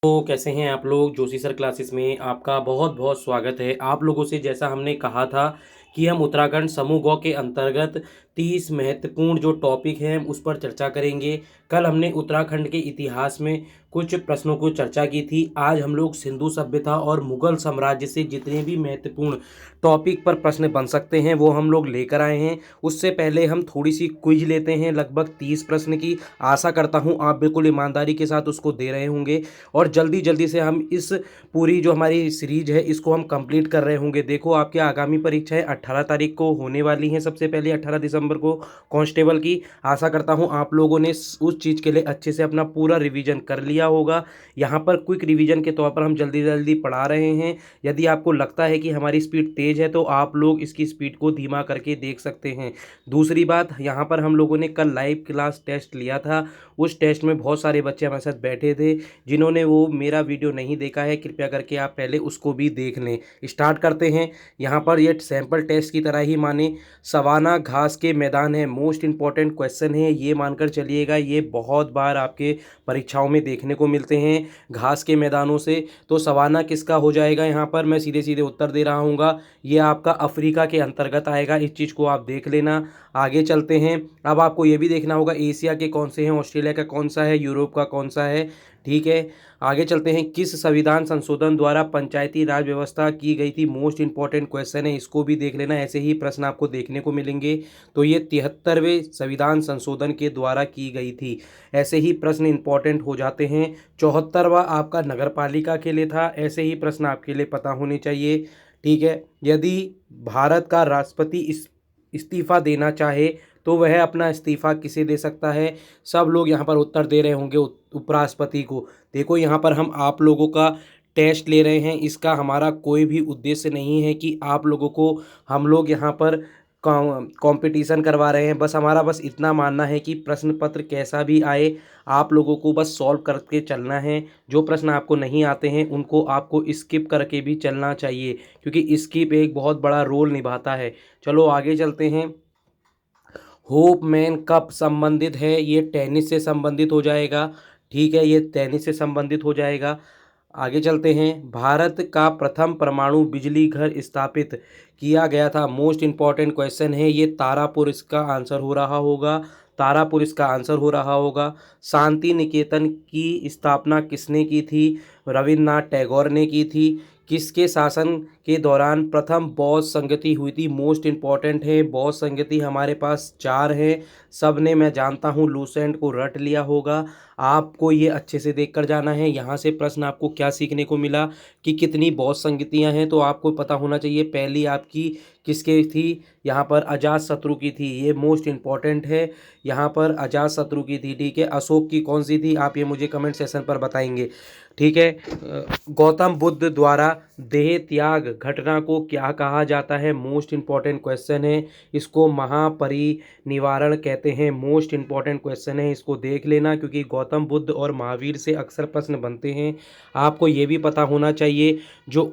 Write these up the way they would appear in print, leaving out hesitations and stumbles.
तो कैसे हैं आप लोग। जोशी सर क्लासेस में आपका बहुत बहुत स्वागत है। आप लोगों से जैसा हमने कहा था कि हम उत्तराखंड समूह गौ के अंतर्गत 30 महत्वपूर्ण जो टॉपिक हैं उस पर चर्चा करेंगे। कल हमने उत्तराखंड के इतिहास में कुछ प्रश्नों को चर्चा की थी। आज हम लोग सिंधु सभ्यता और मुगल साम्राज्य से जितने भी महत्वपूर्ण टॉपिक पर प्रश्न बन सकते हैं वो हम लोग लेकर आए हैं। उससे पहले हम थोड़ी सी क्विज लेते हैं, लगभग 30 प्रश्न की। आशा करता हूँ आप बिल्कुल ईमानदारी के साथ उसको दे रहे होंगे और जल्दी जल्दी से हम इस पूरी जो हमारी सीरीज है इसको हम कंप्लीट कर रहे होंगे। देखो, आपकी आगामी परीक्षाएं 18 तारीख को होने वाली हैं। सबसे पहले 18 दिसंबर को कांस्टेबल की। आशा करता हूं आप लोगों ने उस चीज़ के लिए अच्छे से अपना पूरा रिवीजन कर लिया होगा। यहाँ पर क्विक रिवीजन के तौर पर हम जल्दी जल्दी पढ़ा रहे हैं। यदि आपको लगता है कि हमारी स्पीड तेज़ है तो आप लोग इसकी स्पीड को धीमा करके देख सकते हैं। दूसरी बात, यहाँ पर हम लोगों ने कल लाइव क्लास टेस्ट लिया था। उस टेस्ट में बहुत सारे बच्चे हमारे साथ बैठे थे। जिन्होंने वो मेरा वीडियो नहीं देखा है, कृपया करके आप पहले उसको भी देख लें। स्टार्ट करते हैं। यहाँ पर ये सैंपल टेस्ट की तरह ही माने। सवाना घास के मैदान है, मोस्ट इंपॉर्टेंट क्वेश्चन है, ये मानकर चलिएगा। ये बहुत बार आपके परीक्षाओं में देखने को मिलते हैं घास के मैदानों से। तो सवाना किसका हो जाएगा? यहाँ पर मैं सीधे सीधे उत्तर दे रहा हूँगा, ये आपका अफ्रीका के अंतर्गत आएगा। इस चीज़ को आप देख लेना। आगे चलते हैं। अब आपको ये भी देखना होगा एशिया के कौन से हैं, ऑस्ट्रेलिया का कौन सा है, यूरोप का कौन सा है। ठीक है, आगे चलते हैं। किस संविधान संशोधन द्वारा पंचायती राज व्यवस्था की गई थी? मोस्ट इंपॉर्टेंट क्वेश्चन है, इसको भी देख लेना। ऐसे ही प्रश्न आपको देखने को मिलेंगे। तो ये 73वें संविधान संशोधन के द्वारा की गई थी। ऐसे ही प्रश्न इंपॉर्टेंट हो जाते हैं। 74वां आपका नगर पालिका के लिए था। ऐसे ही प्रश्न आपके लिए पता होने चाहिए। ठीक है, यदि भारत का राष्ट्रपति इस्तीफा देना चाहे तो वह अपना इस्तीफा किसे दे सकता है? सब लोग यहाँ पर उत्तर दे रहे होंगे उपराष्ट्रपति को। देखो, यहाँ पर हम आप लोगों का टेस्ट ले रहे हैं। इसका हमारा कोई भी उद्देश्य नहीं है कि आप लोगों को हम लोग यहाँ पर कंपटीशन करवा रहे हैं। बस हमारा बस इतना मानना है कि प्रश्न पत्र कैसा भी आए आप लोगों को बस सॉल्व करके चलना है। जो प्रश्न आपको नहीं आते हैं उनको आपको स्किप करके भी चलना चाहिए, क्योंकि स्किप एक बहुत बड़ा रोल निभाता है। चलो आगे चलते हैं। होप मैन कप संबंधित है? ये टेनिस से संबंधित हो जाएगा। ठीक है, ये टेनिस से संबंधित हो जाएगा। आगे चलते हैं। भारत का प्रथम परमाणु बिजली घर स्थापित किया गया था? मोस्ट इंपॉर्टेंट क्वेश्चन है ये। तारापुर इसका आंसर हो रहा होगा। तारापुर इसका आंसर हो रहा होगा। शांति निकेतन की स्थापना किसने की थी? रविन्द्रनाथ टैगोर ने की थी। किसके शासन के दौरान प्रथम बौद्ध संगति हुई थी? मोस्ट इंपॉर्टेंट है। बौद्ध संगति हमारे पास 4 हैं। सब ने, मैं जानता हूँ, लूसेंट को रट लिया होगा। आपको ये अच्छे से देख कर जाना है। यहाँ से प्रश्न आपको क्या सीखने को मिला कि कितनी बौद्ध संगतियाँ हैं, तो आपको पता होना चाहिए। पहली आपकी किसके थी? यहाँ पर अजात शत्रु की थी। ये मोस्ट इंपॉर्टेंट है। यहाँ पर अजात शत्रु की थी। ठीक है, अशोक की कौन सी थी? आप ये मुझे कमेंट सेक्शन पर बताएंगे। ठीक है, गौतम बुद्ध द्वारा देह त्याग घटना को क्या कहा जाता है? मोस्ट इंपॉर्टेंट क्वेश्चन है। इसको महापरिनिर्वाण कहते हैं। मोस्ट इंपॉर्टेंट क्वेश्चन है, इसको देख लेना, क्योंकि गौतम बुद्ध और महावीर से अक्सर प्रश्न बनते हैं। आपको ये भी पता होना चाहिए जो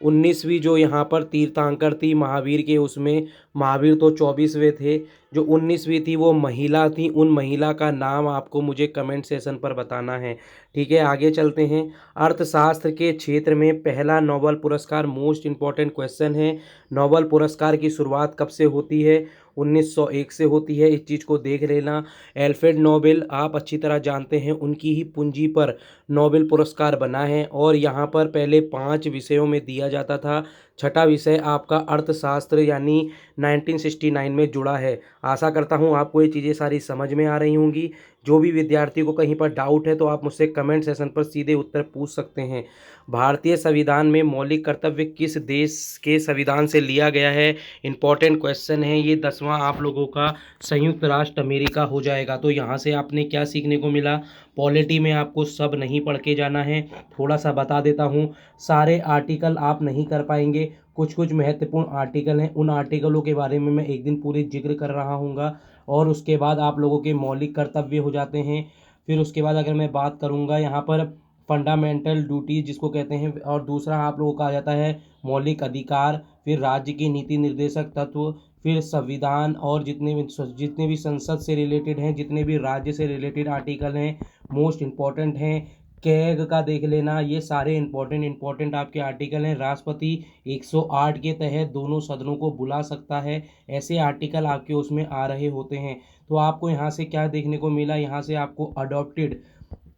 19वीं जो यहाँ पर तीर्थंकर थी महावीर के, उसमें महावीर तो 24वें थे। जो 19वीं थी वो महिला थी। उन महिला का नाम आपको मुझे कमेंट सेशन पर बताना है। ठीक है, आगे चलते हैं। अर्थशास्त्र के क्षेत्र में पहला नोबेल पुरस्कार? मोस्ट इंपॉर्टेंट क्वेश्चन है। नोबेल पुरस्कार की शुरुआत कब से होती है? 1901 से होती है। इस चीज़ को देख लेना। एल्फ्रेड नोबेल आप अच्छी तरह जानते हैं, उनकी ही पूंजी पर नोबेल पुरस्कार बना है और यहाँ पर पहले 5 विषयों में दिया जाता था। छठा विषय आपका अर्थशास्त्र यानी 1969 में जुड़ा है। आशा करता हूँ आपको ये चीज़ें सारी समझ में आ रही होंगी। जो भी विद्यार्थी को कहीं पर डाउट है तो आप मुझसे कमेंट सेशन पर सीधे उत्तर पूछ सकते हैं। भारतीय संविधान में मौलिक कर्तव्य किस देश के संविधान से लिया गया है? इंपॉर्टेंट क्वेश्चन है ये। 10वां आप लोगों का संयुक्त राष्ट्र अमेरिका हो जाएगा। तो यहाँ से आपने क्या सीखने को मिला? पॉलिटी में आपको सब नहीं पढ़ के जाना है। थोड़ा सा बता देता हूँ, सारे आर्टिकल आप नहीं कर पाएंगे। कुछ कुछ महत्वपूर्ण आर्टिकल हैं, उन आर्टिकलों के बारे में मैं एक दिन पूरी जिक्र कर रहा हूँगा। और उसके बाद आप लोगों के मौलिक कर्तव्य हो जाते हैं। फिर उसके बाद अगर मैं बात करूँगा यहाँ पर फंडामेंटल ड्यूटी जिसको कहते हैं, और दूसरा आप लोगों का आ जाता है मौलिक अधिकार। फिर राज्य की नीति निर्देशक तत्व, फिर संविधान और जितने भी संसद से रिलेटेड हैं, जितने भी राज्य से रिलेटेड आर्टिकल हैं, मोस्ट इम्पॉर्टेंट हैं। कैग का देख लेना। ये सारे इंपॉर्टेंट आपके आर्टिकल हैं। राष्ट्रपति 108 के तहत दोनों सदनों को बुला सकता है, ऐसे आर्टिकल आपके उसमें आ रहे होते हैं। तो आपको यहाँ से क्या देखने को मिला, यहाँ से आपको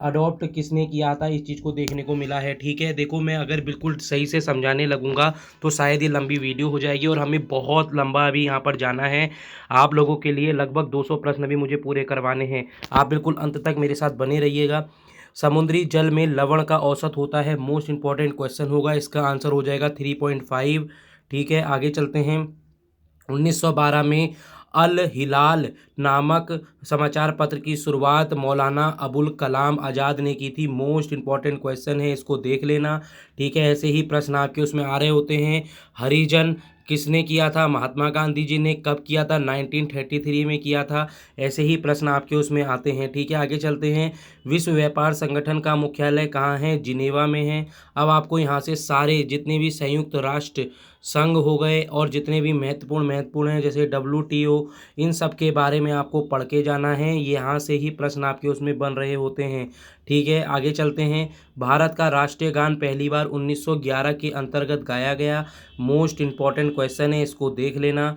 अडॉप्ट किसने किया था इस चीज़ को देखने को मिला है। ठीक है, देखो मैं अगर बिल्कुल सही से समझाने लगूंगा तो शायद ये लंबी वीडियो हो जाएगी और हमें बहुत लंबा अभी यहाँ पर जाना है। आप लोगों के लिए लगभग 200 प्रश्न भी मुझे पूरे करवाने हैं। आप बिल्कुल अंत तक मेरे साथ बने रहिएगा। समुद्री जल में लवण का औसत होता है, मोस्ट इंपॉर्टेंट क्वेश्चन होगा, इसका आंसर हो जाएगा 3.5। ठीक है, आगे चलते हैं। 1912 में अल हिलाल नामक समाचार पत्र की शुरुआत मौलाना अबुल कलाम आज़ाद ने की थी। मोस्ट इंपॉर्टेंट क्वेश्चन है, इसको देख लेना। ठीक है, ऐसे ही प्रश्न आपके उसमें आ रहे होते हैं। हरिजन किसने किया था, महात्मा गांधी जी ने। कब किया था, 1933 में किया था। ऐसे ही प्रश्न आपके उसमें आते हैं। ठीक है, आगे चलते हैं। विश्व व्यापार संगठन का मुख्यालय कहाँ है, जिनेवा में है। अब आपको यहाँ से सारे जितने भी संयुक्त राष्ट्र संघ हो गए और जितने भी महत्वपूर्ण हैं जैसे WTO, इन सब के बारे में आपको पढ़ के जाना है। यहाँ से ही प्रश्न आपके उसमें बन रहे होते हैं। ठीक है, आगे चलते हैं। भारत का राष्ट्रीय गान पहली बार 1911 के अंतर्गत गाया गया। मोस्ट इंपॉर्टेंट क्वेश्चन है, इसको देख लेना।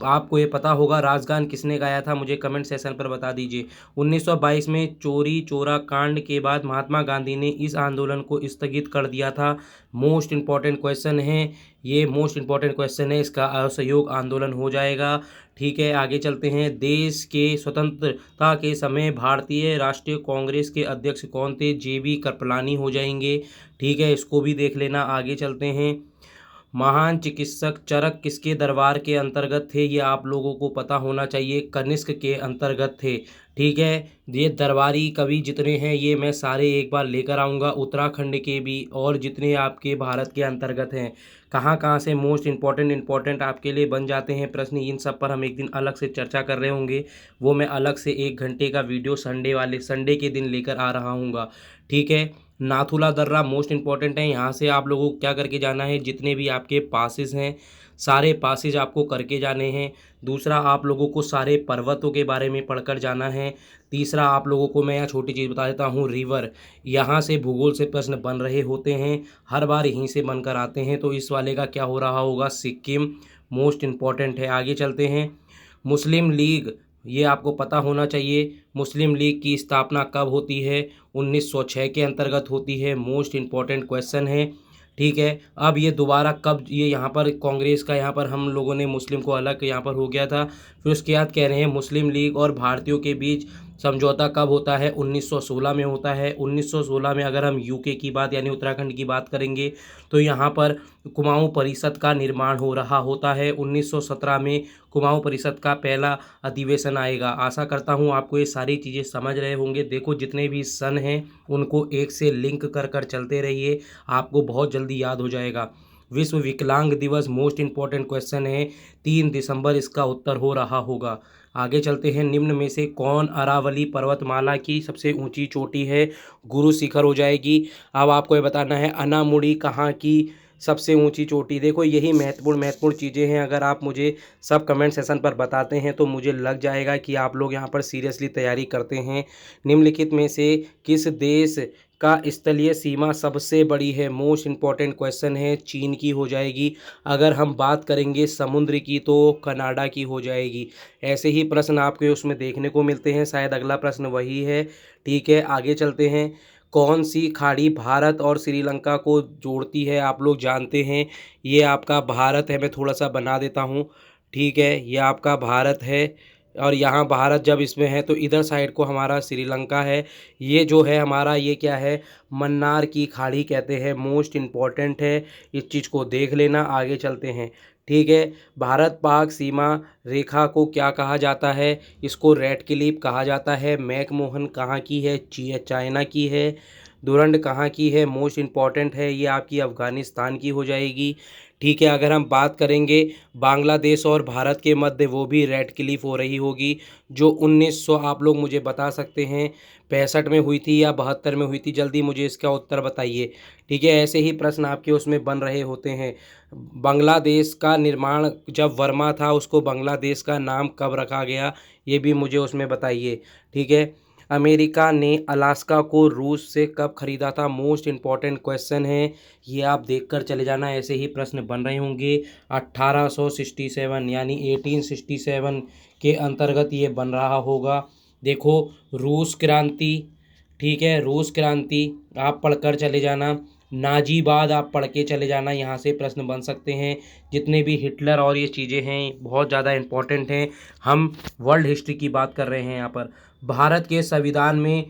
आपको ये पता होगा राष्ट्रगान किसने गाया था, मुझे कमेंट सेक्शन पर बता दीजिए। 1922 में चोरी चोरा कांड के बाद महात्मा गांधी ने इस आंदोलन को स्थगित कर दिया था। मोस्ट इंपॉर्टेंट क्वेश्चन है, ये मोस्ट इंपॉर्टेंट क्वेश्चन है, इसका असहयोग आंदोलन हो जाएगा। ठीक है, आगे चलते हैं। देश के स्वतंत्रता के समय भारतीय राष्ट्रीय कांग्रेस के अध्यक्ष कौन थे, JB कृपलानी हो जाएंगे। ठीक है, इसको भी देख लेना। आगे चलते हैं। महान चिकित्सक चरक किसके दरबार के अंतर्गत थे, ये आप लोगों को पता होना चाहिए, कनिष्क के अंतर्गत थे। ठीक है, ये दरबारी कवि जितने हैं ये मैं सारे एक बार लेकर आऊँगा, उत्तराखंड के भी और जितने आपके भारत के अंतर्गत हैं। कहाँ कहाँ से मोस्ट इंपॉर्टेंट आपके लिए बन जाते हैं प्रश्न, इन सब पर हम एक दिन अलग से चर्चा कर रहे होंगे। वो मैं अलग से 1 घंटे का वीडियो संडे के दिन लेकर आ रहा हूँगा। ठीक है, नाथुला दर्रा मोस्ट इंपॉर्टेंट है। यहाँ से आप लोगों को क्या करके जाना है, जितने भी आपके पासेस हैं सारे पासेज आपको करके जाने हैं। दूसरा, आप लोगों को सारे पर्वतों के बारे में पढ़कर जाना है। तीसरा, आप लोगों को मैं यहाँ छोटी चीज़ बता देता हूँ, रिवर, यहाँ से भूगोल से प्रश्न बन रहे होते हैं, हर बार यहीं से बनकर आते हैं। तो इस वाले का क्या हो रहा होगा, सिक्किम मोस्ट इंपॉर्टेंट है। आगे चलते हैं। मुस्लिम लीग, ये आपको पता होना चाहिए। मुस्लिम लीग की स्थापना कब होती है, 1906 के अंतर्गत होती है। मोस्ट इंपॉर्टेंट क्वेश्चन है। ठीक है, अब ये दोबारा कब, ये यहाँ पर कांग्रेस का, यहाँ पर हम लोगों ने मुस्लिम को अलग यहाँ पर हो गया था। फिर उसके बाद कह रहे हैं मुस्लिम लीग और भारतीयों के बीच समझौता कब होता है, 1916 में होता है। 1916 में अगर हम UK की बात यानी उत्तराखंड की बात करेंगे तो यहाँ पर कुमाऊं परिषद का निर्माण हो रहा होता है। 1917 में कुमाऊं परिषद का पहला अधिवेशन आएगा। आशा करता हूँ आपको ये सारी चीज़ें समझ रहे होंगे। देखो जितने भी सन हैं उनको एक से लिंक कर कर चलते रहिए, आपको बहुत जल्दी याद हो जाएगा। विश्व विकलांग दिवस मोस्ट इंपॉर्टेंट क्वेश्चन है, 3 दिसंबर इसका उत्तर हो रहा होगा। आगे चलते हैं। निम्न में से कौन अरावली पर्वतमाला की सबसे ऊंची चोटी है, गुरु शिखर हो जाएगी। अब आपको ये बताना है अनामुड़ी कहाँ की सबसे ऊंची चोटी। देखो यही महत्वपूर्ण चीज़ें हैं। अगर आप मुझे सब कमेंट सेशन पर बताते हैं तो मुझे लग जाएगा कि आप लोग यहाँ पर सीरियसली तैयारी करते हैं। निम्नलिखित में से किस देश का स्थलीय सीमा सबसे बड़ी है, मोस्ट इंपॉर्टेंट क्वेश्चन है, चीन की हो जाएगी। अगर हम बात करेंगे समुद्र की तो कनाडा की हो जाएगी। ऐसे ही प्रश्न आपके उसमें देखने को मिलते हैं, शायद अगला प्रश्न वही है। ठीक है, आगे चलते हैं। कौन सी खाड़ी भारत और श्रीलंका को जोड़ती है, आप लोग जानते हैं ये आपका भारत है। मैं थोड़ा सा बना देता हूँ। ठीक है, ये आपका भारत है और यहाँ भारत जब इसमें है तो इधर साइड को हमारा श्रीलंका है। ये जो है हमारा, ये क्या है, मन्नार की खाड़ी कहते हैं। मोस्ट इम्पॉर्टेंट है, इस चीज़ को देख लेना। आगे चलते हैं। ठीक है, भारत पाक सीमा रेखा को क्या कहा जाता है, इसको रेड क्लिफ कहा जाता है। मैकमोहन कहाँ की है, चाइना की है। दुरंड कहाँ की है, मोस्ट इम्पॉर्टेंट है, ये आपकी अफ़गानिस्तान की हो जाएगी। ठीक है, अगर हम बात करेंगे बांग्लादेश और भारत के मध्य, वो भी रेड क्लिफ हो रही होगी, जो 1900 आप लोग मुझे बता सकते हैं 65 में हुई थी या 72 में हुई थी, जल्दी मुझे इसका उत्तर बताइए। ठीक है, ऐसे ही प्रश्न आपके उसमें बन रहे होते हैं। बांग्लादेश का निर्माण जब वर्मा था, उसको बांग्लादेश का नाम कब रखा गया, ये भी मुझे उसमें बताइए। ठीक है, अमेरिका ने अलास्का को रूस से कब खरीदा था? मोस्ट इम्पॉर्टेंट क्वेश्चन है, ये आप देखकर चले जाना, ऐसे ही प्रश्न बन रहे होंगे। 1867 यानी 1867 के अंतर्गत ये बन रहा होगा। देखो, रूस क्रांति, ठीक है, रूस क्रांति आप पढ़कर चले जाना। नाजीवाद आप पढ़ के चले जाना, यहाँ से प्रश्न बन सकते हैं। जितने भी हिटलर और ये चीज़ें हैं बहुत ज़्यादा इम्पोर्टेंट हैं। हम वर्ल्ड हिस्ट्री की बात कर रहे हैं यहाँ पर। भारत के संविधान में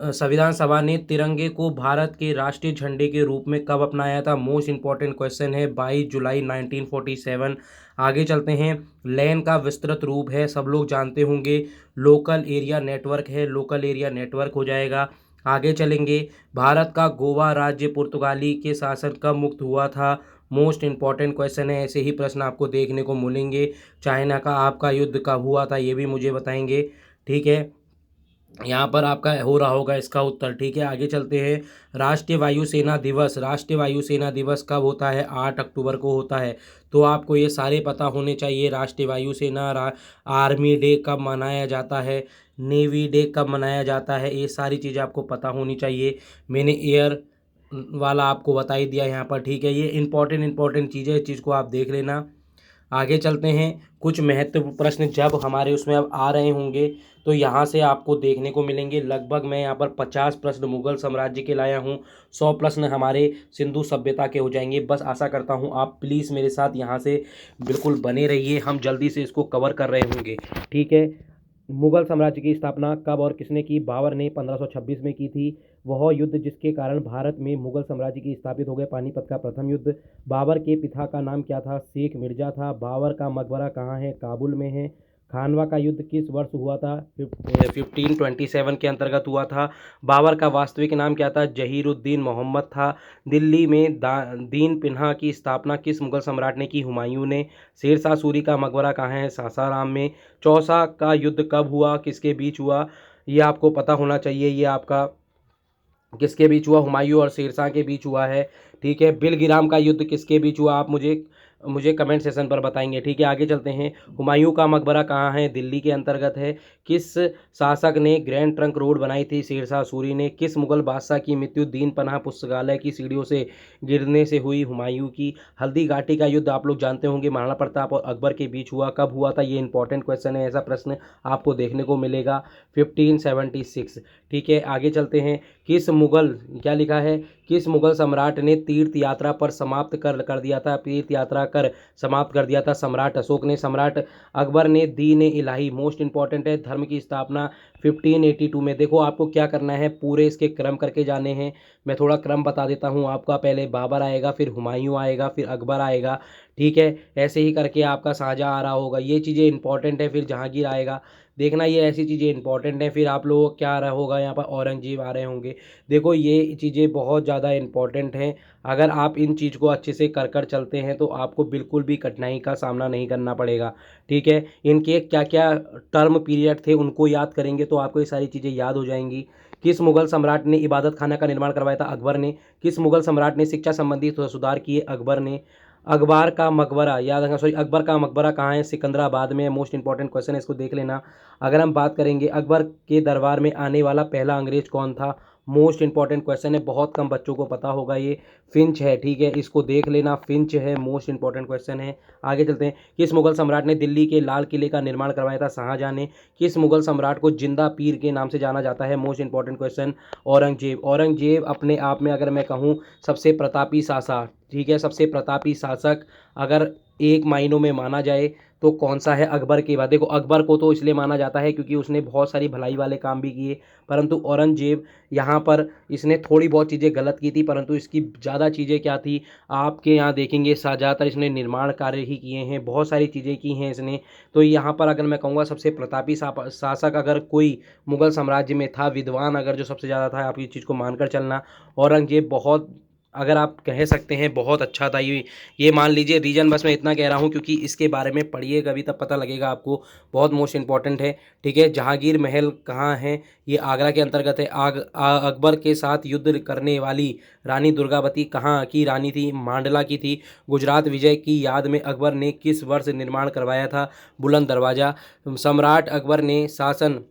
संविधान सभा ने तिरंगे को भारत के राष्ट्रीय झंडे के रूप में कब अपनाया था? मोस्ट इम्पॉर्टेंट क्वेश्चन है, 22 जुलाई 1947। आगे चलते हैं। लैन का विस्तृत रूप है, सब लोग जानते होंगे, लोकल एरिया नेटवर्क है, लोकल एरिया नेटवर्क हो जाएगा। आगे चलेंगे। भारत का गोवा राज्य पुर्तगाली के शासन कब मुक्त हुआ था? मोस्ट इम्पॉर्टेंट क्वेश्चन है, ऐसे ही प्रश्न आपको देखने को मिलेंगे। चाइना का आपका युद्ध कब हुआ था, ये भी मुझे बताएंगे, ठीक है। यहाँ पर आपका हो रहा होगा इसका उत्तर, ठीक है। आगे चलते हैं। राष्ट्रीय वायुसेना दिवस, राष्ट्रीय वायुसेना दिवस कब होता है? 8 अक्टूबर को होता है। तो आपको ये सारे पता होने चाहिए। राष्ट्रीय वायुसेना, आर्मी डे कब मनाया जाता है, नेवी डे कब मनाया जाता है, ये सारी चीज़ें आपको पता होनी चाहिए। मैंने एयर वाला आपको बता ही दिया यहाँ पर, ठीक है। ये इंपॉर्टेंट चीज़ें, इस चीज़ को आप देख लेना। आगे चलते हैं। कुछ महत्वपूर्ण प्रश्न जब हमारे उसमें अब आ रहे होंगे तो यहाँ से आपको देखने को मिलेंगे। लगभग मैं यहाँ पर 50 प्रश्न मुगल साम्राज्य के लाया हूँ, 100 प्रश्न हमारे सिंधु सभ्यता के हो जाएंगे। बस आशा करता हूँ आप प्लीज़ मेरे साथ यहाँ से बिल्कुल बने रहिए, हम जल्दी से इसको कवर कर रहे होंगे, ठीक है। मुगल साम्राज्य की स्थापना कब और किसने की? बाबर ने 1526 में की थी। वह युद्ध जिसके कारण भारत में मुगल साम्राज्य की स्थापित हो गए, पानीपत का प्रथम युद्ध। बाबर के पिता का नाम क्या था? शेख मिर्जा था। बाबर का मकबरा कहाँ है? काबुल में है। खानवा का युद्ध किस वर्ष हुआ था? 1527 के अंतर्गत हुआ था। बाबर का वास्तविक नाम क्या था? जहीरुद्दीन मोहम्मद था। दिल्ली में दीन पिन्हा की स्थापना किस मुगल सम्राट ने की? हुमायूं ने। शेरशाह सूरी का मकबरा कहाँ है? सासाराम में। चौसा का युद्ध कब हुआ, किसके बीच हुआ? ये आपको पता होना चाहिए। ये आपका किसके बीच हुआ? हुमायूं और शेरशाह के बीच हुआ है, ठीक है। बिलगिराम का युद्ध किसके बीच हुआ? आप मुझे मुझे कमेंट सेशन पर बताएंगे, ठीक है। आगे चलते हैं। हुमायूं का मकबरा कहाँ है? दिल्ली के अंतर्गत है। किस शासक ने ग्रैंड ट्रंक रोड बनाई थी? शेरशाह सूरी ने। किस मुगल बादशाह की मृत्यु दीन पनाह पुस्तकालय की सीढ़ियों से गिरने से हुई? हुमायूं की। हल्दी घाटी का युद्ध आप लोग जानते होंगे, महाराणा प्रताप और अकबर के बीच हुआ, कब हुआ था? ये इंपॉर्टेंट क्वेश्चन है, ऐसा प्रश्न आपको देखने को मिलेगा 1576, ठीक है। आगे चलते हैं। किस मुगल, क्या लिखा है, किस मुगल सम्राट ने तीर्थ यात्रा पर समाप्त कर दिया था? तीर्थ यात्रा कर समाप्त कर दिया था सम्राट अशोक ने। सम्राट अकबर ने दीन इलाही, मोस्ट इंपॉर्टेंट है, धर्म की स्थापना 1582 में। देखो आपको क्या करना है, पूरे इसके क्रम करके जाने हैं। मैं थोड़ा क्रम बता देता हूँ आपका। पहले बाबर आएगा, फिर हुमायूं आएगा, फिर अकबर आएगा, ठीक है। ऐसे ही करके आपका शाहजहाँ आ रहा होगा, ये चीज़ें इंपॉर्टेंट है। फिर जहांगीर आएगा, देखना ये ऐसी चीज़ें इंपॉर्टेंट हैं। फिर आप लोगों को क्या आ रहा होगा यहाँ पर? औरंगजेब आ रहे होंगे। देखो ये चीज़ें बहुत ज़्यादा इंपॉर्टेंट हैं। अगर आप इन चीज़ को अच्छे से कर चलते हैं तो आपको बिल्कुल भी कठिनाई का सामना नहीं करना पड़ेगा, ठीक है। इनके क्या क्या टर्म पीरियड थे उनको याद करेंगे तो आपको ये सारी चीज़ें याद हो जाएंगी। किस मुगल सम्राट ने इबादत खाना का निर्माण करवाया था? अकबर ने। किस मुगल सम्राट ने शिक्षा संबंधी सुधार किए? अकबर ने। अकबर का मकबरा, याद रखना, सॉरी, अकबर का मकबरा कहाँ है? सिकंदराबाद में। मोस्ट इंपॉर्टेंट क्वेश्चन है, इसको देख लेना। अगर हम बात करेंगे अकबर के दरबार में आने वाला पहला अंग्रेज कौन था? मोस्ट इंपॉर्टेंट क्वेश्चन है, बहुत कम बच्चों को पता होगा ये। फिंच है, ठीक है, इसको देख लेना, फिंच है, मोस्ट इंपॉर्टेंट क्वेश्चन है। आगे चलते हैं। किस मुगल सम्राट ने दिल्ली के लाल किले का निर्माण करवाया था? शाहजहां ने। किस मुगल सम्राट को जिंदा पीर के नाम से जाना जाता है? Most important question, Aurangzeb. Aurangzeb अपने आप में अगर मैं कहूँ सबसे प्रतापी शासक, ठीक है, सबसे प्रतापी शासक अगर एक मायनों में माना जाए तो कौन सा है? अकबर के बाद। देखो अकबर को तो इसलिए माना जाता है क्योंकि उसने बहुत सारी भलाई वाले काम भी किए, परंतु औरंगजेब यहाँ पर इसने थोड़ी बहुत चीज़ें गलत की थी, परंतु इसकी ज़्यादा चीज़ें क्या थी आपके यहाँ देखेंगे, ज़्यादातर इसने निर्माण कार्य ही किए हैं, बहुत सारी चीज़ें की हैं इसने। तो यहाँ पर अगर मैं कहूँगा सबसे प्रतापी शासक अगर कोई मुगल साम्राज्य में था, विद्वान अगर जो सबसे ज़्यादा था, आप इस चीज़ को मानकर चलना। औरंगजेब बहुत, अगर आप कह सकते हैं बहुत अच्छा था ये मान लीजिए। रीजन बस मैं इतना कह रहा हूँ क्योंकि इसके बारे में पढ़िए कभी, तब पता लगेगा आपको, बहुत मोस्ट इंपॉर्टेंट है, ठीक है। जहांगीर महल कहाँ है? ये आगरा के अंतर्गत है। अकबर के साथ युद्ध करने वाली रानी दुर्गावती कहाँ की रानी थी? मांडला की थी। गुजरात विजय की याद में अकबर ने किस वर्ष निर्माण करवाया था बुलंद दरवाज़ा? सम्राट अकबर ने शासन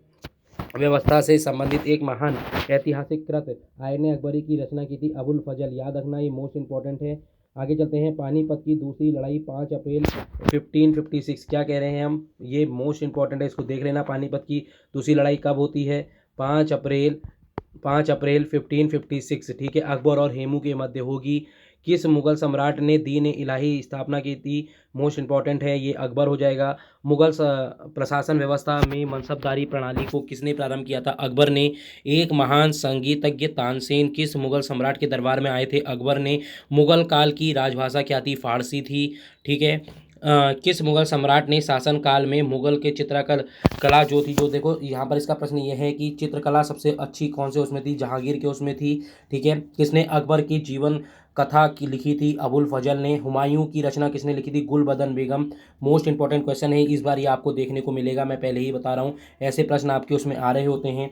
व्यवस्था से संबंधित एक महान ऐतिहासिक कृत आयन अकबरी की रचना की थी? अबुल फजल। याद रखना, ये मोस्ट इंपॉर्टेंट है। आगे चलते हैं, पानीपत की दूसरी लड़ाई 5 अप्रैल 1556, क्या कह रहे हैं हम? ये मोस्ट इंपॉर्टेंट है, इसको देख लेना। पानीपत की दूसरी लड़ाई कब होती है? 5 अप्रैल 1556, ठीक है, अकबर और हेमू के मध्य होगी। किस मुगल सम्राट ने दीन इलाही स्थापना की थी? मोस्ट इंपॉर्टेंट है, ये अकबर हो जाएगा। मुगल प्रशासन व्यवस्था में मनसबदारी प्रणाली को किसने प्रारंभ किया था? अकबर ने। एक महान संगीतज्ञ तानसेन किस मुगल सम्राट के दरबार में आए थे? अकबर ने। मुगल काल की राजभाषा क्या थी? फारसी थी, ठीक है। किस मुगल सम्राट ने शासन काल में मुगल के कला जो थी, जो देखो यहाँ पर इसका प्रश्न ये है कि चित्रकला सबसे अच्छी कौन से उसमें थी? जहांगीर के उसमें थी, ठीक है। किसने अकबर की जीवन कथा की लिखी थी? अबुल फजल ने। हुमायूं की रचना किसने लिखी थी? गुलबदन बेगम। मोस्ट इंपॉर्टेंट क्वेश्चन है, इस बार ये आपको देखने को मिलेगा, मैं पहले ही बता रहा हूँ, ऐसे प्रश्न आपके उसमें आ रहे होते हैं।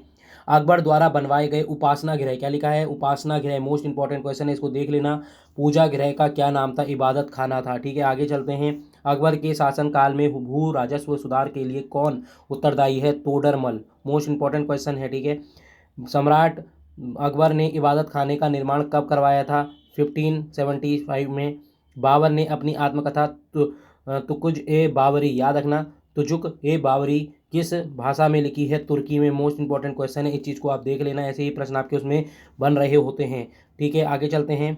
अकबर द्वारा बनवाए गए उपासना गृह, क्या लिखा है? उपासना गृह, मोस्ट इंपॉर्टेंट क्वेश्चन है, इसको देख लेना। पूजा गृह का क्या नाम था? इबादत खाना था, ठीक है। आगे चलते हैं, अकबर के शासनकाल में भू राजस्व सुधार के लिए कौन उत्तरदायी है? तोडरमल। मोस्ट इंपॉर्टेंट क्वेश्चन है, ठीक है। सम्राट अकबर ने इबादत खाने का निर्माण कब करवाया था? 1575 में। बाबर ने अपनी आत्मकथा तुकुज ए बाबरी, याद रखना, तुजुक ए बाबरी किस भाषा में लिखी है? तुर्की में। मोस्ट इंपॉर्टेंट क्वेश्चन है, इस चीज़ को आप देख लेना, ऐसे ही प्रश्न आपके उसमें बन रहे होते हैं, ठीक है। आगे चलते हैं,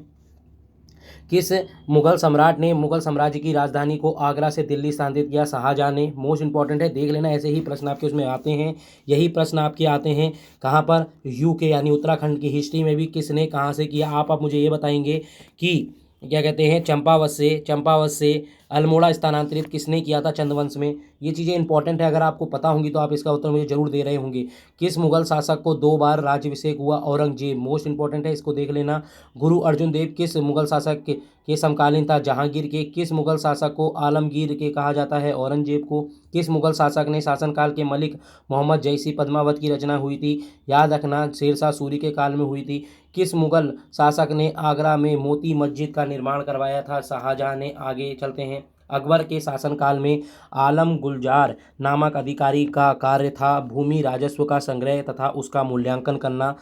किस मुगल सम्राट ने मुगल साम्राज्य की राजधानी को आगरा से दिल्ली स्थानांतरित किया? शाहजहां ने। मोस्ट इंपॉर्टेंट है, देख लेना, ऐसे ही प्रश्न आपके उसमें आते हैं। यही प्रश्न आपके आते हैं कहाँ पर? यूके यानी उत्तराखंड की हिस्ट्री में भी किसने कहाँ से किया? आप मुझे ये बताएंगे कि क्या कहते हैं, चंपावत से अल्मोड़ा स्थानांतरित किसने किया था? चंद्रवंश में। ये चीज़ें इंपॉर्टेंट है, अगर आपको पता होंगी तो आप इसका उत्तर मुझे जरूर दे रहे होंगे। किस मुगल शासक को 2 बार राज्याभिषेक हुआ? औरंगजेब। मोस्ट इंपॉर्टेंट है, इसको देख लेना। गुरु अर्जुन देव किस मुगल शासक के समकालीन था? जहांगीर के। किस मुगल शासक को आलमगीर के कहा जाता है? औरंगजेब को। किस मुगल शासक ने शासनकाल के मलिक मोहम्मद जैसी पद्मावत की रचना हुई थी? याद रखना, शेरशाह सूरी के काल में हुई थी। किस मुगल शासक ने आगरा में मोती मस्जिद का निर्माण करवाया था? शाहजहां ने। आगे चलते हैं, अकबर के शासनकाल में आलम गुलजार नामक अधिकारी का कार्य था भूमि राजस्व का संग्रह तथा उसका मूल्यांकन करना।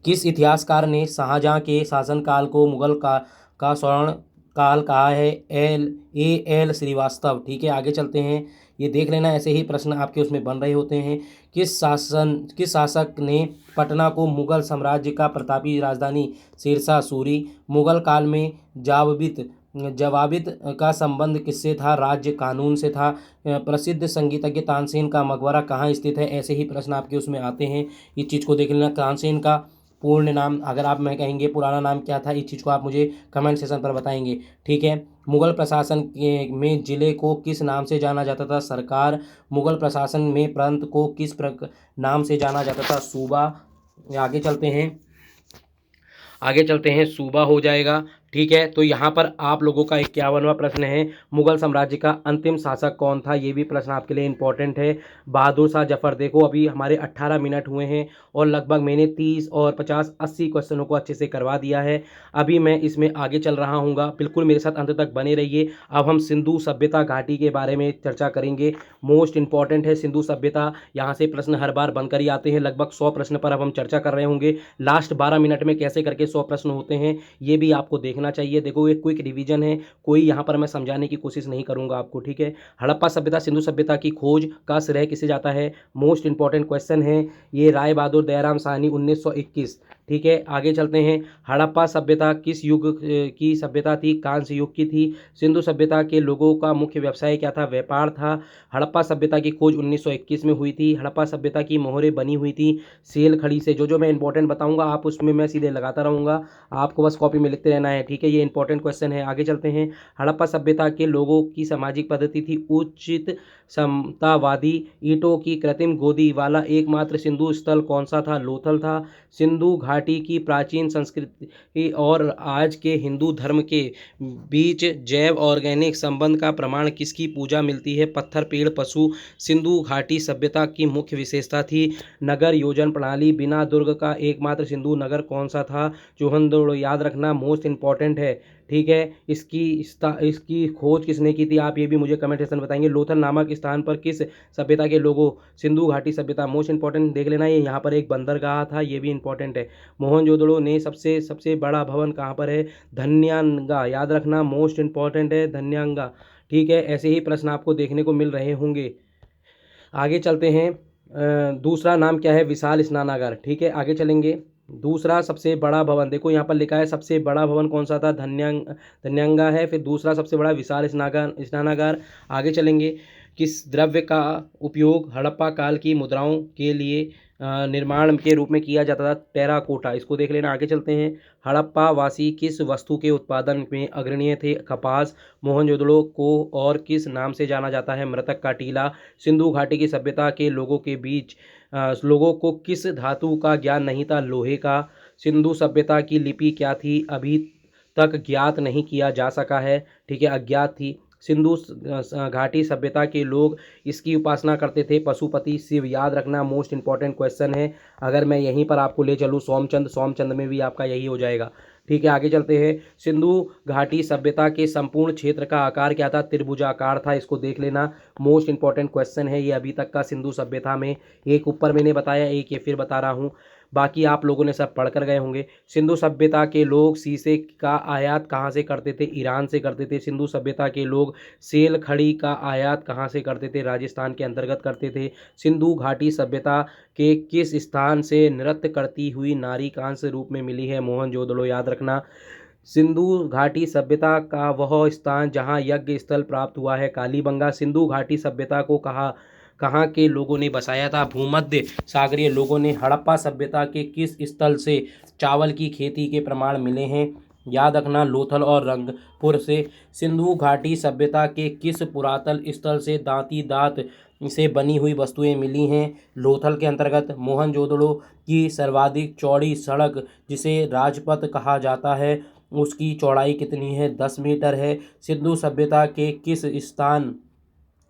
किस इतिहासकार ने शाहजहां के शासनकाल को मुगल का स्वर्ण काल कहा है? एल श्रीवास्तव, ठीक है। आगे चलते हैं, ये देख लेना, ऐसे ही प्रश्न आपके उसमें बन रहे होते हैं। किस शासक ने पटना को मुगल साम्राज्य का प्रतापी राजधानी? शेरशाह सूरी। मुगल काल में जवाबित का संबंध किससे था? राज्य कानून से था। प्रसिद्ध संगीतज्ञ तानसेन का मकबरा कहाँ स्थित है? ऐसे ही प्रश्न आपके उसमें आते हैं, इस चीज़ को देख लेना। तानसेन का पूर्ण नाम, अगर आप मैं कहेंगे पुराना नाम क्या था, इस चीज़ को आप मुझे कमेंट सेक्शन पर बताएंगे, ठीक है। मुगल प्रशासन में जिले को किस नाम से जाना जाता था? सरकार। मुगल प्रशासन में प्रांत को किस नाम से जाना जाता था? सूबा। आगे चलते हैं, सूबा हो जाएगा, ठीक है। तो यहाँ पर आप लोगों का 51वां प्रश्न है, मुगल साम्राज्य का अंतिम शासक कौन था? ये भी प्रश्न आपके लिए इंपॉर्टेंट है। बहादुर शाह जफर। देखो अभी हमारे 18 मिनट हुए हैं और लगभग मैंने 30 और 50 80 क्वेश्चनों को अच्छे से करवा दिया है। अभी मैं इसमें आगे चल रहा हूँ, बिल्कुल मेरे साथ अंत तक बने रहिए। अब हम सिंधु सभ्यता घाटी के बारे में चर्चा करेंगे। मोस्ट इंपॉर्टेंट है सिंधु सभ्यता, यहाँ से प्रश्न हर बार बनकर ही आते हैं। लगभग 100 प्रश्न पर अब हम चर्चा कर रहे होंगे। लास्ट 12 मिनट में कैसे करके 100 प्रश्न होते हैं, ये भी आपको देखना चाहिए। देखो एक क्विक रिवीजन है, कोई यहाँ पर मैं समझाने की कोशिश नहीं करूंगा आपको, ठीक है। हड़प्पा सभ्यता सिंधु सभ्यता की खोज का श्रेय किसे जाता है? मोस्ट इंपॉर्टेंट क्वेश्चन है ये, राय बहादुर दयाराम साहनी 1921, ठीक है। आगे चलते हैं, हड़प्पा सभ्यता किस युग की सभ्यता थी? कांस्य युग की थी। सिंधु सभ्यता के लोगों का मुख्य व्यवसाय क्या था? व्यापार था। हड़प्पा सभ्यता की खोज 1921 में हुई थी। हड़प्पा सभ्यता की मोहरें बनी हुई थी सेल खड़ी से। जो मैं इंपॉर्टेंट बताऊंगा आप उसमें मैं सीधे लगाता रहूँगा, आपको बस कॉपी में लिखते रहना है, ठीक है। ये इंपॉर्टेंट क्वेश्चन है। आगे चलते हैं, हड़प्पा सभ्यता के लोगों की सामाजिक पद्धति थी उचित समतावादी। ईंटों की कृत्रिम गोदी वाला एकमात्र सिंधु स्थल कौन सा था? लोथल था। सिंधु घाटी की प्राचीन संस्कृति और आज के हिंदू धर्म के बीच जैव ऑर्गेनिक संबंध का प्रमाण किसकी पूजा मिलती है? पत्थर, पेड़, पशु। सिंधु घाटी सभ्यता की मुख्य विशेषता थी नगर योजन प्रणाली। बिना दुर्ग का एकमात्र सिंधु नगर कौन सा था? चौहंदोड़। याद रखना, मोस्ट इंपॉर्टेंट है, ठीक है। इसकी खोज किसने की थी, आप ये भी मुझे कमेंट सेक्शन में बताएंगे। लोथल नामक स्थान पर किस सभ्यता के लोगों, सिंधु घाटी सभ्यता, मोस्ट इंपॉर्टेंट देख लेना, ये यहाँ पर एक बंदरगाह था, ये भी इंपॉर्टेंट है। मोहनजोदड़ो ने सबसे सबसे बड़ा भवन कहाँ पर है, धन्यांगा, याद रखना, मोस्ट इंपॉर्टेंट है धन्यांगा। ठीक है, ऐसे ही प्रश्न आपको देखने को मिल रहे होंगे। आगे चलते हैं। दूसरा नाम क्या है, विशाल स्नानागार। ठीक है, आगे चलेंगे। दूसरा सबसे बड़ा भवन, देखो यहाँ पर लिखा है सबसे बड़ा भवन कौन सा था, धन्यांगा है। फिर दूसरा सबसे बड़ा विशाल स्नानागार। आगे चलेंगे। किस द्रव्य का उपयोग हड़प्पा काल की मुद्राओं के लिए निर्माण के रूप में किया जाता था, टेराकोटा, इसको देख लेना। आगे चलते हैं। हड़प्पा वासी किस वस्तु के उत्पादन में अग्रणीय थे, कपास। मोहनजोदड़ो को और किस नाम से जाना जाता है, मृतक का टीला। सिंधु घाटी की सभ्यता के लोगों के बीच लोगों को किस धातु का ज्ञान नहीं था, लोहे का। सिंधु सभ्यता की लिपि क्या थी, अभी तक ज्ञात नहीं किया जा सका है। ठीक है, अज्ञात थी। सिंधु घाटी सभ्यता के लोग इसकी उपासना करते थे, पशुपति शिव, याद रखना, मोस्ट इंपॉर्टेंट क्वेश्चन है। अगर मैं यहीं पर आपको ले चलूँ सोमचंद में भी आपका यही हो जाएगा। ठीक है, आगे चलते हैं। सिंधु घाटी सभ्यता के संपूर्ण क्षेत्र का आकार क्या था, त्रिभुजाकार था, इसको देख लेना, मोस्ट इंपॉर्टेंट क्वेश्चन है ये अभी तक का सिंधु सभ्यता में। एक ऊपर मैंने बताया, एक ये फिर बता रहा हूँ, बाकी आप लोगों ने सब पढ़ कर गए होंगे। सिंधु सभ्यता के लोग शीशे का आयात कहाँ से करते थे, ईरान से करते थे। सिंधु सभ्यता के लोग सेल खड़ी का आयात कहाँ से करते थे, राजस्थान के अंतर्गत करते थे। सिंधु घाटी सभ्यता के किस स्थान से नृत्य करती हुई नारी कांस्य रूप में मिली है, मोहनजोदड़ो, याद रखना। सिंधु घाटी सभ्यता का वह स्थान जहाँ यज्ञ स्थल प्राप्त हुआ है, कालीबंगा। सिंधु घाटी सभ्यता को कहाँ के लोगों ने बसाया था, भूमध्य सागरीय लोगों ने। हड़प्पा सभ्यता के किस स्थल से चावल की खेती के प्रमाण मिले हैं, याद रखना, लोथल और रंगपुर से। सिंधु घाटी सभ्यता के किस पुरातन स्थल से दांती दांत से बनी हुई वस्तुएं मिली हैं, लोथल के अंतर्गत। मोहनजोदड़ो की सर्वाधिक चौड़ी सड़क जिसे राजपथ कहा जाता है, उसकी चौड़ाई कितनी है, 10 मीटर है। सिंधु सभ्यता के किस स्थान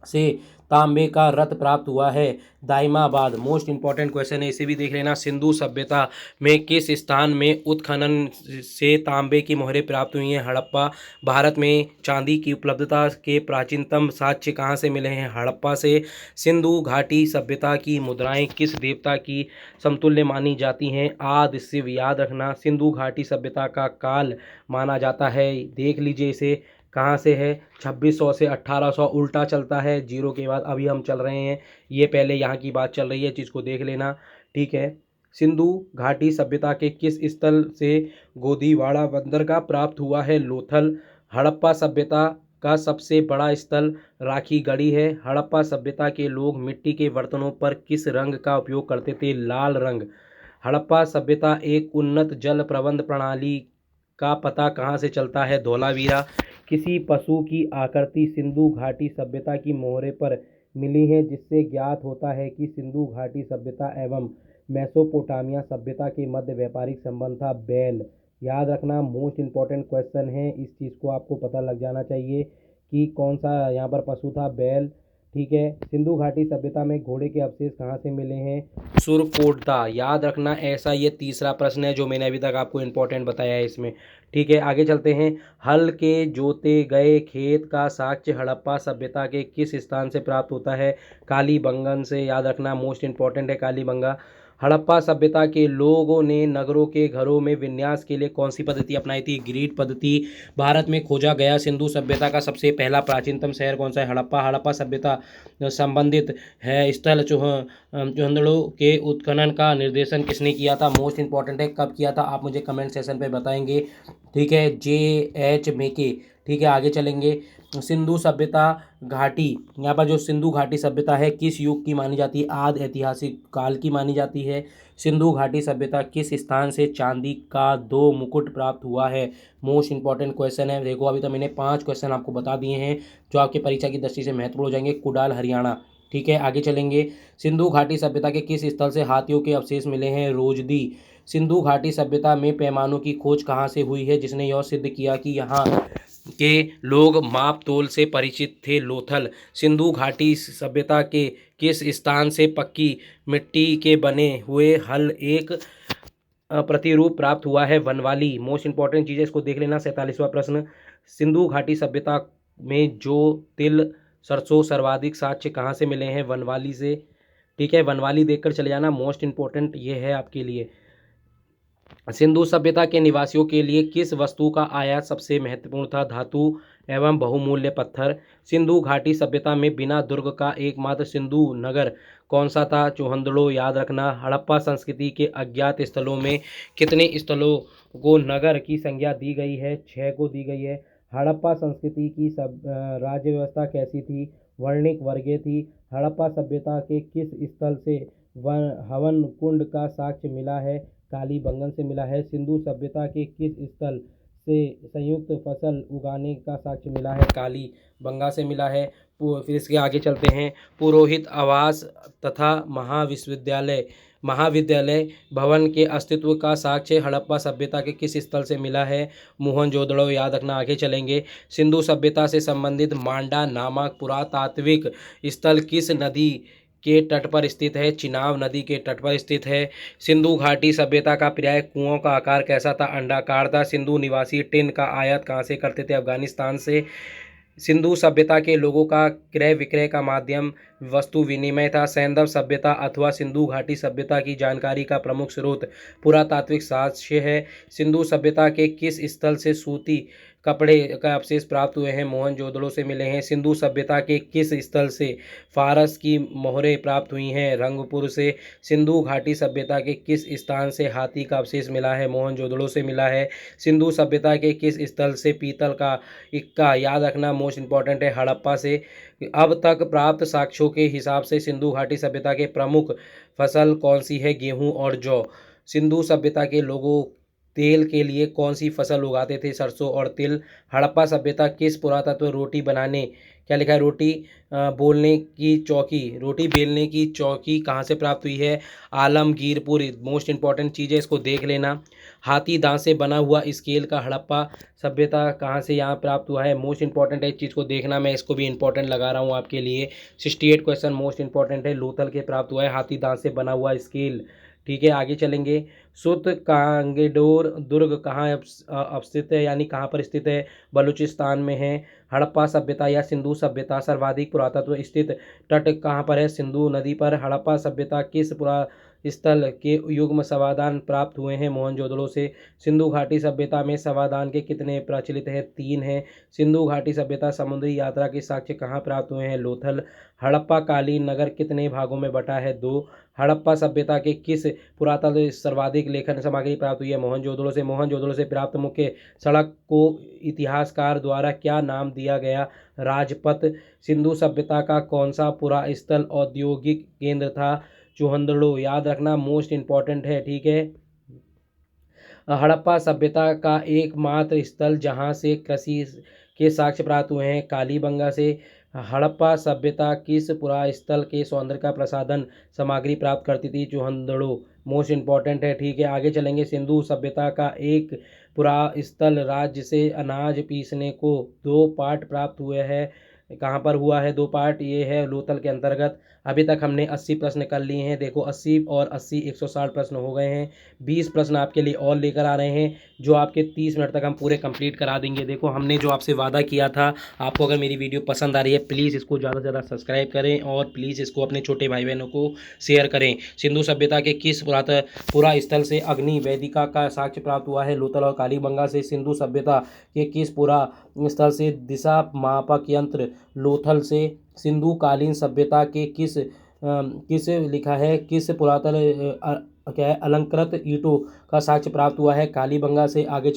से तांबे का रथ प्राप्त हुआ है, दाइमाबाद, मोस्ट इंपॉर्टेंट क्वेश्चन है, इसे भी देख लेना। सिंधु सभ्यता में किस स्थान में उत्खनन से तांबे की मोहरें प्राप्त हुई हैं, हड़प्पा। भारत में चांदी की उपलब्धता के प्राचीनतम साक्ष्य कहाँ से मिले हैं, हड़प्पा से। सिंधु घाटी सभ्यता की मुद्राएं किस देवता की समतुल्य मानी जाती हैं, आदि शिव, याद रखना। सिंधु घाटी सभ्यता का काल माना जाता है, देख लीजिए इसे, कहाँ से है, 2600 से 1800, उल्टा चलता है जीरो के बाद। अभी हम चल रहे हैं, ये पहले यहाँ की बात चल रही है, चीज़ को देख लेना। ठीक है। सिंधु घाटी सभ्यता के किस स्थल से गोदीवाड़ा बंदरगाह प्राप्त हुआ है, लोथल। हड़प्पा सभ्यता का सबसे बड़ा स्थल राखी गढ़ी है। हड़प्पा सभ्यता के लोग मिट्टी के बर्तनों पर किस रंग का उपयोग करते थे, लाल रंग। हड़प्पा सभ्यता एक उन्नत जल प्रबंध प्रणाली का पता कहाँ से चलता है, धोलावीरा। किसी पशु की आकृति सिंधु घाटी सभ्यता की मोहरे पर मिली है, जिससे ज्ञात होता है कि सिंधु घाटी सभ्यता एवं मेसोपोटामिया सभ्यता के मध्य व्यापारिक संबंध था, बैल, याद रखना, मोस्ट इंपॉर्टेंट क्वेश्चन है। इस चीज़ को आपको पता लग जाना चाहिए कि कौन सा यहाँ पर पशु था, बैल। ठीक है। सिंधु घाटी सभ्यता में घोड़े के अवशेष कहाँ से मिले हैं, सुरकोटदा, याद रखना। ऐसा ये तीसरा प्रश्न है जो मैंने अभी तक आपको इम्पोर्टेंट बताया है इसमें। ठीक है, आगे चलते हैं। हल के जोते गए खेत का साक्ष्य हड़प्पा सभ्यता के किस स्थान से प्राप्त होता है, कालीबंगन से, याद रखना, मोस्ट इंपॉर्टेंट है कालीबंगा। हड़प्पा सभ्यता के लोगों ने नगरों के घरों में विन्यास के लिए कौन सी पद्धति अपनाई थी, ग्रिड पद्धति। भारत में खोजा गया सिंधु सभ्यता का सबसे पहला प्राचीनतम शहर कौन सा है, हड़प्पा। हड़प्पा सभ्यता संबंधित है स्थल चूहंदड़ो के उत्खनन का निर्देशन किसने किया था, मोस्ट इंपॉर्टेंट है, कब किया था, आप मुझे कमेंट सेशन पे बताएंगे। ठीक है, J.H. मेके। ठीक है, आगे चलेंगे। सिंधु सभ्यता घाटी, यहाँ पर जो सिंधु घाटी सभ्यता है किस युग की मानी जाती है, आदि ऐतिहासिक काल की मानी जाती है। सिंधु घाटी सभ्यता किस स्थान से चांदी का 2 मुकुट प्राप्त हुआ है, मोस्ट इंपॉर्टेंट क्वेश्चन है। देखो अभी तो मैंने 5 क्वेश्चन आपको बता दिए हैं जो आपके परीक्षा की दृष्टि से महत्वपूर्ण हो जाएंगे। कुडाल, हरियाणा। ठीक है, आगे चलेंगे। सिंधु घाटी सभ्यता के किस स्थल से हाथियों के अवशेष मिले हैं, रोजदी। सिंधु घाटी सभ्यता में पैमानों की खोज कहाँ से हुई है, जिसने यह सिद्ध किया कि यहाँ के लोग माप तोल से परिचित थे, लोथल। सिंधु घाटी सभ्यता के किस स्थान से पक्की मिट्टी के बने हुए हल एक प्रतिरूप प्राप्त हुआ है वनवाली। मोस्ट इंपॉर्टेंट चीज़ है, इसको देख लेना। 47वां प्रश्न, सिंधु घाटी सभ्यता में जो तिल सरसों सर्वाधिक साक्ष्य कहाँ से मिले हैं? वनवाली से। ठीक है, वनवाली देखकर चले जाना, मोस्ट इंपॉर्टेंट ये है आपके लिए। सिंधु सभ्यता के निवासियों के लिए किस वस्तु का आयात सबसे महत्वपूर्ण था? धातु एवं बहुमूल्य पत्थर। सिंधु घाटी सभ्यता में बिना दुर्ग का एकमात्र सिंधु नगर कौन सा था? चौहंदड़ो। याद रखना। हड़प्पा संस्कृति के अज्ञात स्थलों में कितने स्थलों को नगर की संज्ञा दी गई है? 6 को दी गई है। हड़प्पा संस्कृति की राज्य व्यवस्था कैसी थी? वर्णिक वर्गीय थी। हड़प्पा सभ्यता के किस स्थल से हवन कुंड का साक्ष्य मिला है? कालीबंगन से मिला है। सिंधु सभ्यता के किस स्थल से संयुक्त फसल उगाने का साक्ष्य मिला है? कालीबंगा से मिला है। फिर इसके आगे चलते हैं। पुरोहित आवास तथा महाविद्यालय भवन के अस्तित्व का साक्ष्य हड़प्पा सभ्यता के किस स्थल से मिला है? मोहनजोदड़ो। याद रखना। आगे चलेंगे। सिंधु सभ्यता से संबंधित मांडा नामक पुरातात्विक स्थल किस नदी के तट पर स्थित है? चिनाब नदी के तट पर स्थित है। सिंधु घाटी सभ्यता का पर्याय कुओं का आकार कैसा था? अंडाकार था। सिंधु निवासी टिन का आयात कहाँ से करते थे? अफगानिस्तान से। सिंधु सभ्यता के लोगों का क्रय विक्रय का माध्यम वस्तु विनिमय था। सैंधव सभ्यता अथवा सिंधु घाटी सभ्यता की जानकारी का प्रमुख स्रोत पुरातात्विक साक्ष्य है। सिंधु सभ्यता के किस स्थल से सूती कपड़े का अवशेष प्राप्त हुए हैं? मोहनजोदड़ो से मिले हैं। सिंधु सभ्यता के किस स्थल से फारस की मोहरें प्राप्त हुई हैं? रंगपुर से। सिंधु घाटी सभ्यता के किस स्थान से हाथी का अवशेष मिला है? मोहनजोदड़ो से मिला है। सिंधु सभ्यता के किस स्थल से पीतल का इक्का? याद रखना, मोस्ट इंपॉर्टेंट है, हड़प्पा से। अब तक प्राप्त साक्ष्यों के हिसाब से सिंधु घाटी सभ्यता के प्रमुख फसल कौन सी है? गेहूं और जौ। सिंधु सभ्यता के लोगों तेल के लिए कौन सी फसल उगाते थे? सरसों और तिल। हड़प्पा सभ्यता किस पुरातत्व रोटी बनाने, क्या लिखा है? रोटी बेलने की चौकी कहाँ से प्राप्त हुई है? आलमगीरपुर। मोस्ट इंपॉर्टेंट चीज़ है, इसको देख लेना। हाथी दांत से बना हुआ स्केल का हड़प्पा सभ्यता कहाँ से यहाँ प्राप्त हुआ है? मोस्ट इंपॉर्टेंट है, इस चीज़ को देखना। मैं इसको भी इंपॉर्टेंट लगा रहा हूँ आपके लिए। 68 क्वेश्चन मोस्ट इंपॉर्टेंट है। लोथल के प्राप्त हुआ है हाथी दांत से बना हुआ स्केल। ठीक है, आगे चलेंगे। सुत कांगेडोर दुर्ग कहाँ अवस्थित है, यानी कहाँ पर स्थित है? बलूचिस्तान में है। हड़प्पा सभ्यता या सिंधु सभ्यता सर्वाधिक पुरातत्व स्थित तट कहाँ पर है? सिंधु नदी पर। हड़प्पा सभ्यता किस पुरा स्थल के युग्म समाधान प्राप्त हुए हैं? मोहनजोदड़ो से। सिंधु घाटी सभ्यता में समाधान के कितने प्रचलित हैं? 3 हैं। सिंधु घाटी सभ्यता समुद्री यात्रा के साक्ष्य कहाँ प्राप्त हुए हैं? लोथल। हड़प्पा कालीन नगर कितने भागों में बटा है? 2। हड़प्पा सभ्यता के किस पुरातत्व सर्वाधिक लेखन सामग्री प्राप्त हुई है? मोहनजोदड़ो से। मोहनजोदड़ो से प्राप्त मुख्य सड़क को इतिहासकार द्वारा क्या नाम दिया गया? राजपथ। सिंधु सभ्यता का कौन सा पुरा स्थल औद्योगिक केंद्र था? चौहंदड़ो। याद रखना, मोस्ट इंपॉर्टेंट है। ठीक है। हड़प्पा सभ्यता का एकमात्र स्थल जहाँ से कृषि के साक्ष्य प्राप्त हुए हैं? कालीबंगा से। हड़प्पा सभ्यता किस पुरा स्थल के सौंदर्य का प्रसाधन सामग्री प्राप्त करती थी? चौहंदड़ो। मोस्ट इंपॉर्टेंट है। ठीक है, आगे चलेंगे। सिंधु सभ्यता का एक पुरा स्थल राज्य से अनाज पीसने को 2 पार्ट प्राप्त हुए हैं, कहाँ पर हुआ है? 2 पार्ट, ये है लोथल के अंतर्गत। अभी तक हमने 80 प्रश्न कर लिए हैं। देखो 80 और 80 160 प्रश्न हो गए हैं। 20 प्रश्न आपके लिए और लेकर आ रहे हैं, जो आपके 30 मिनट तक हम पूरे कंप्लीट करा देंगे। देखो हमने जो आपसे वादा किया था, आपको अगर मेरी वीडियो पसंद आ रही है प्लीज़ इसको ज़्यादा से ज़्यादा सब्सक्राइब करें और प्लीज़ इसको अपने छोटे भाई बहनों को शेयर करें। सिंधु सभ्यता के किस पुरा स्थल से अग्नि वेदिका का साक्ष्य प्राप्त हुआ है? लोथल और कालीबंगा से। सिंधु सभ्यता के किस पुरा स्थल से दिशा मापक यंत्र? लोथल से। सिंधु कालीन सभ्यता के किस लिखा है किस पुरातन क्या है अलंकृत ईंटों का साक्ष्य प्राप्त हुआ है? कालीबंगा से। आगे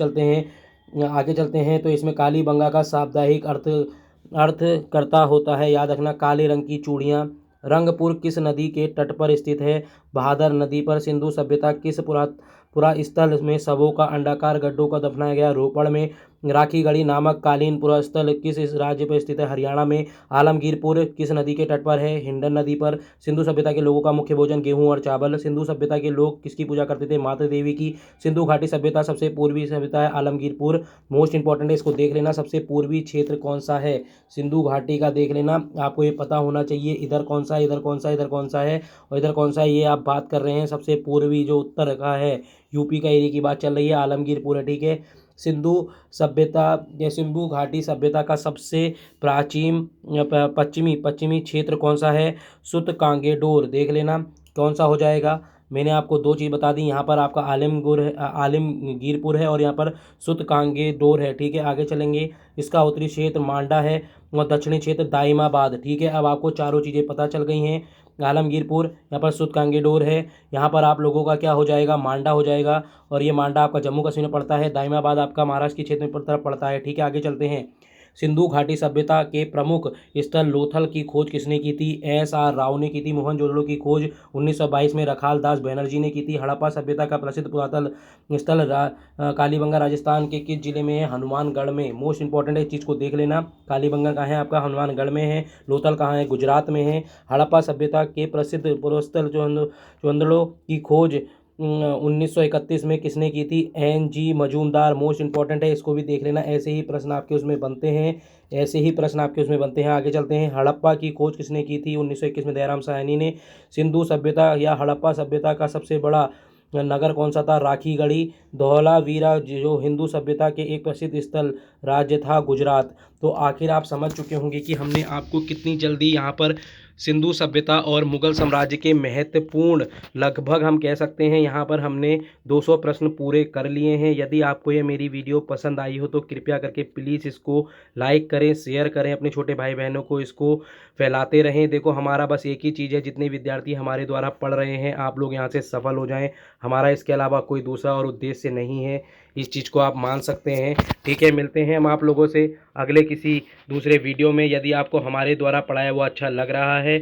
चलते हैं तो इसमें कालीबंगा का शाब्दिक अर्थ करता होता है, याद रखना, काले रंग की चूड़ियाँ। रंगपुर किस नदी के तट पर स्थित है? बहादुर नदी पर। सिंधु सभ्यता किस पुरा स्थल में शवों का अंडाकार गड्ढों का दफनाया गया? रोपड़ में। राखीगढ़ी नामक कालीन पुरास्थल किस इस राज्य पर स्थित है? हरियाणा में। आलमगीरपुर किस नदी के तट पर है? हिंडन नदी पर। सिंधु सभ्यता के लोगों का मुख्य भोजन गेहूं और चावल। सिंधु सभ्यता के लोग किसकी पूजा करते थे? माता देवी की। सिंधु घाटी सभ्यता सबसे पूर्वी सभ्यता है आलमगीरपुर। मोस्ट इंपॉर्टेंट है, इसको देख लेना। सबसे पूर्वी क्षेत्र कौन सा है? सिंधु घाटी का देख लेना, आपको ये पता होना चाहिए। इधर कौन सा है, इधर कौन सा है, इधर कौन सा है और इधर कौन सा है, ये आप बात कर रहे हैं। सबसे पूर्वी जो उत्तर का है, यूपी का एरिया की बात चल रही है, आलमगीरपुर है। ठीक है। सिंधु सभ्यता या सिंधु घाटी सभ्यता का सबसे प्राचीन पश्चिमी पश्चिमी क्षेत्र कौन सा है? सुत कांगेडोर देख लेना कौन सा हो जाएगा। मैंने आपको दो चीज़ बता दी, यहाँ पर आपका आलिमगुर है, आलिमगीरपुर है और यहाँ पर सुत कांगेडोर है। ठीक है, आगे चलेंगे। इसका उत्तरी क्षेत्र मांडा है और दक्षिणी क्षेत्र दाइमाबाद। ठीक है, अब आपको चारों चीज़ें पता चल गई हैं। आलमगीरपुर, यहाँ पर सुत कांगेडोर है, यहाँ पर आप लोगों का क्या हो जाएगा? मांडा हो जाएगा और ये मांडा आपका जम्मू कश्मीर में पड़ता है। दाइमाबाद आपका महाराष्ट्र के क्षेत्र में तरफ पड़ता है। ठीक है, आगे चलते हैं। सिंधु घाटी सभ्यता के प्रमुख स्थल लोथल की खोज किसने की थी? एस.आर. राव ने की थी। मोहनजोदड़ो की खोज 1922 में रखाल दास बनर्जी ने की थी। हड़प्पा सभ्यता का प्रसिद्ध पुरातन स्थल कालीबंगा राजस्थान के किस जिले में है? हनुमानगढ़ में। मोस्ट इंपॉर्टेंट है, इस चीज़ को देख लेना। कालीबंगा कहाँ है आपका? हनुमानगढ़ में है। लोथल कहाँ है? गुजरात में है। हड़प्पा सभ्यता के प्रसिद्ध पुरास्थल चोंदड़ो की खोज 1931 में किसने की थी? N.G. मजूमदार। मोस्ट इंपॉर्टेंट है, इसको भी देख लेना। ऐसे ही प्रश्न आपके उसमें बनते हैं, ऐसे ही प्रश्न आपके उसमें बनते हैं। आगे चलते हैं। हड़प्पा की खोज किसने की थी? 1921 में दयाराम साहनी ने। सिंधु सभ्यता या हड़प्पा सभ्यता का सबसे बड़ा नगर कौन सा था? राखीगढ़ी। धौलावीरा जो हिंदू सभ्यता के एक प्रसिद्ध स्थल राज्य था गुजरात। तो आखिर आप समझ चुके होंगे कि हमने आपको कितनी जल्दी यहाँ पर सिंधु सभ्यता और मुगल साम्राज्य के महत्वपूर्ण, लगभग हम कह सकते हैं यहाँ पर हमने 200 प्रश्न पूरे कर लिए हैं। यदि आपको ये मेरी वीडियो पसंद आई हो तो कृपया करके प्लीज़ इसको लाइक करें, शेयर करें, अपने छोटे भाई बहनों को इसको फैलाते रहें। देखो, हमारा बस एक ही चीज़ है, जितने विद्यार्थी हमारे द्वारा पढ़ रहे हैं आप लोग यहाँ से सफल हो जाएं। हमारा इसके अलावा कोई दूसरा और उद्देश्य नहीं है, इस चीज़ को आप मान सकते हैं। ठीक है, मिलते हैं हम आप लोगों से अगले किसी दूसरे वीडियो में। यदि आपको हमारे द्वारा पढ़ाया हुआ अच्छा लग रहा है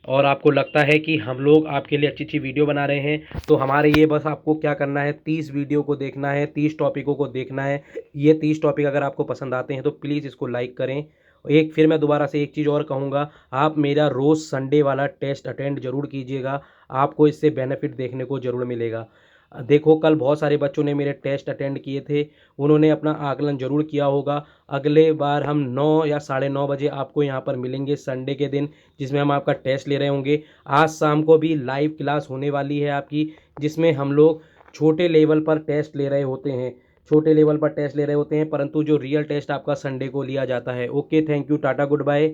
और आपको लगता है कि हम लोग आपके लिए अच्छी अच्छी वीडियो बना रहे हैं, तो हमारे ये बस आपको क्या करना है, 30 वीडियो को देखना है, 30 टॉपिकों को देखना है। ये 30 टॉपिक अगर आपको पसंद आते हैं तो प्लीज़ इसको लाइक करें। एक फिर मैं दोबारा से एक चीज़ और कहूँगा, आप मेरा रोज़ संडे वाला टेस्ट अटेंड जरूर कीजिएगा, आपको इससे बेनिफिट देखने को ज़रूर मिलेगा। देखो, कल बहुत सारे बच्चों ने मेरे टेस्ट अटेंड किए थे, उन्होंने अपना आकलन ज़रूर किया होगा। अगले बार हम 9 या 9:30 बजे आपको यहाँ पर मिलेंगे संडे के दिन, जिसमें हम आपका टेस्ट ले रहे होंगे। आज शाम को भी लाइव क्लास होने वाली है आपकी, जिसमें हम लोग छोटे लेवल पर टेस्ट ले रहे होते हैं, छोटे लेवल पर टेस्ट ले रहे होते हैं, परंतु जो रियल टेस्ट आपका संडे को लिया जाता है। Okay, thank you, tata, good bye.